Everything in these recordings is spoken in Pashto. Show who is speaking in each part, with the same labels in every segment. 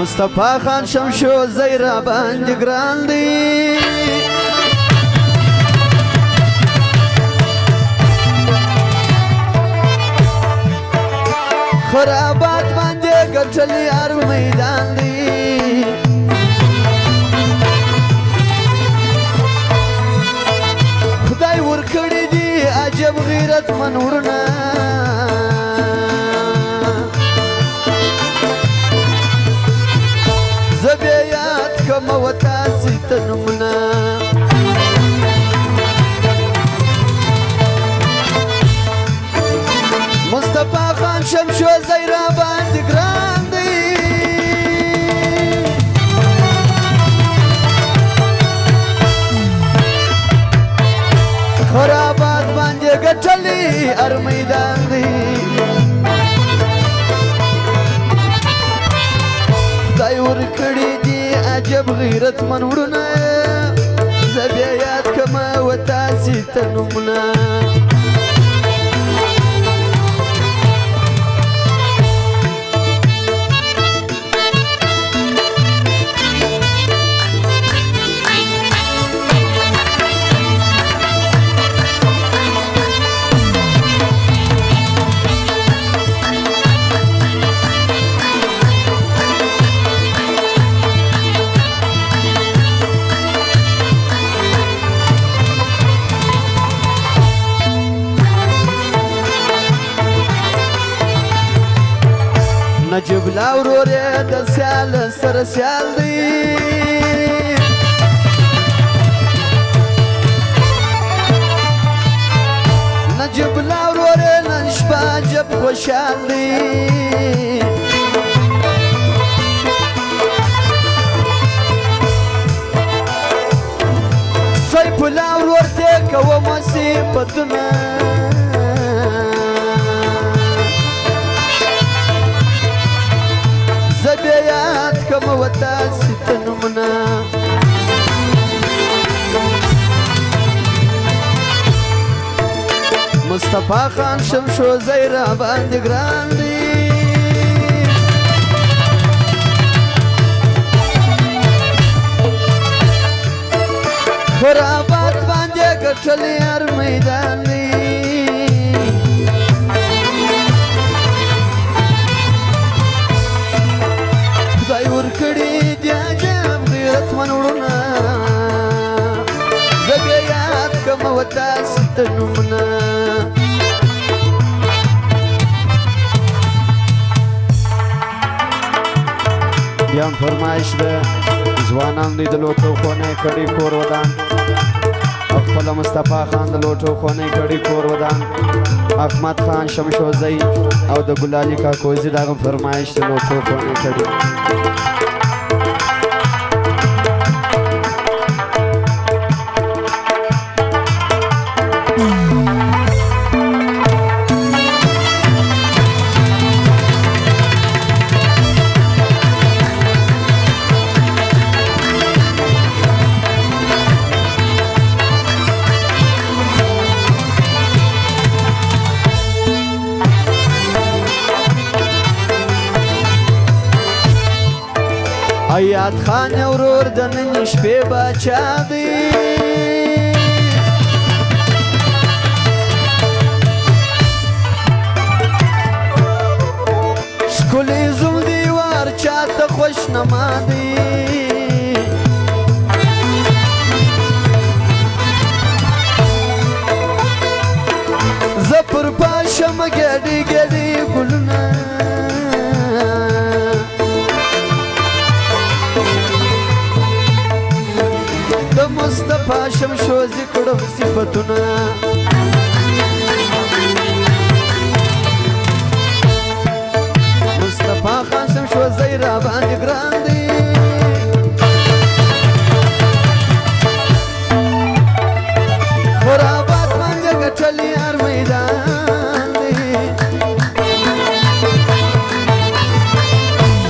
Speaker 1: مصطفی خان شمشو زیرا باندې ګران دی خرابات باندې ګټلې هر میدان دی خدای ورکړي دي عجب غیرت منورنا زبیات کم و تاسی تنمنا مصطفی خان شمشو زیرا باندې ګران دی خرابات باندې ګټلې هر میدان دی خدای ورکړي دي عجب غیرت منورنا زبیات کم و تاسی تنمنا نجیب لاورورې د سیال سره سیال دی نجیب لاورورې نن شپه جب خوشحال دی سیف لاورور ته کوم مصیبتونه زبیات کم و تاسی تنمنا مصطفی خان شمشو زیرا باندې ګران دی خرابات باندې ګټلې هر میدان دی ورکړي دي عجب غیرت منورنا زبیات کم و تاسی تنمنا بیا هم فرمایش ده ځوانان دوی د لوټو خونې کړي کور ودان خپله مصطفی خان د لوټو خونې کړي کور ودان احمد خان شمشوزی او د ګلالي کاکوزي د هغه فرمایش د لوټو خونې کړي ایاد خان ورور د نن شپې باچا دی ښکلی زوم دیوار چاته خوش نما دی زه پر پاشم ګډې ګډې ګلونه مصطفی شمشوزی کړم صفتونه مصطفی خان شمشوزی را باندې ګران دی خرابات باندې ګټلې هر میدان دی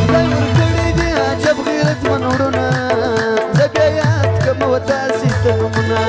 Speaker 1: خدای ورکړي دي عجب غیرت منورنا زبیات کم و تاسی تنمنا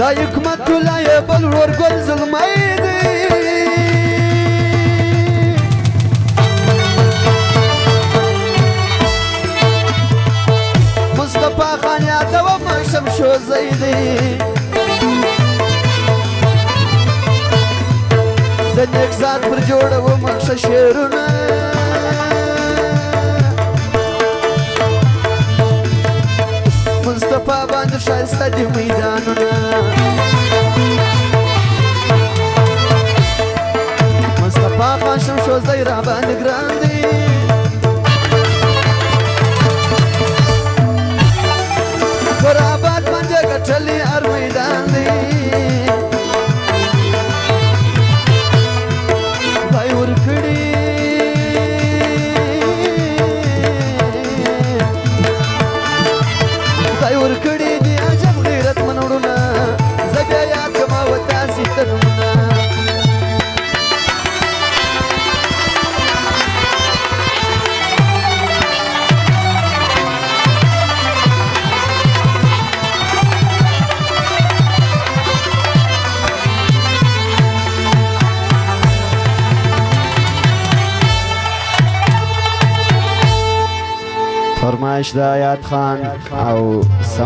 Speaker 1: دا حکمت الله یې بل ورور ګل زلمی دی مصطفی خان یادوم شمشوزی دی زه نیک ذات پر جوړوم ښه شعرونه مصطفی باندې ښایسته دي میدانونه مصطفی خان شمشوزی را باندې ګران دی پر آباد باندې ګټلې هر میدان دی خدای ورکړي خدای ورکړي دي عجب غیرتمن وروڼه زه بیا یاد کړم و تاسې ته نومونه فرمایش د آیات خان او سم